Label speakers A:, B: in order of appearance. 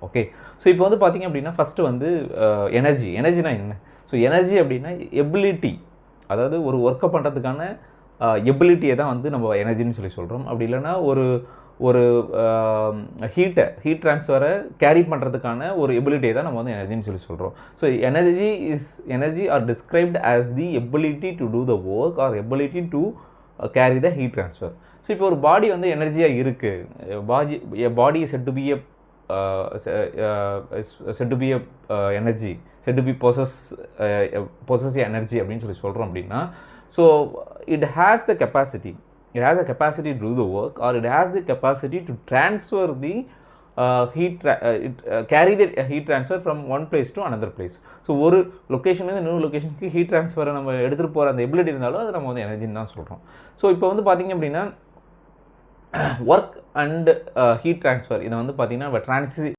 A: Okay. So இப்போ வந்து பார்த்திங்க அப்படின்னா ஃபஸ்ட்டு வந்து எனர்ஜினா என்ன? ஸோ எனர்ஜி அப்படின்னா எபிலிட்டி, அதாவது ஒரு ஒர்க்கை பண்ணுறதுக்கான எபிலிட்டியை தான் வந்து நம்ம எனர்ஜின்னு சொல்லி சொல்கிறோம். அப்படி இல்லைன்னா ஒரு ஒரு ஹீட் ட்ரான்ஸ்ஃபரை கேரி பண்ணுறதுக்கான ஒரு எபிலிட்டியை தான் நம்ம வந்து எனர்ஜின்னு சொல்லி சொல்கிறோம். So energy are described as the ability to do the work or ability to carry the heat transfer. So இப்போ ஒரு பாடி வந்து எனர்ஜியாக இருக்குது, body said to be a said to be a energy, said to be possess energy அப்படின்னு சொல்லி சொல்கிறோம் அப்படின்னா, so it has a capacity to do the work, or it has the capacity to transfer the carry the heat transfer from one place to another place. So ஒரு லொக்கேஷன்லேருந்து இன்னொரு லொக்கேஷனுக்கு heat ட்ரான்ஸ்ஃபரை நம்ம எடுத்துகிட்டு போகிற அந்த எபிலிட்டி இருந்தாலும் அது நம்ம வந்து எனர்ஜின்னு தான் சொல்கிறோம். ஸோ இப்போ வந்து பார்த்திங்க அப்படின்னா ஒர்க் அண்ட் ஹீட் ட்ரான்ஸ்ஃபர் இதை வந்து பார்த்திங்கன்னா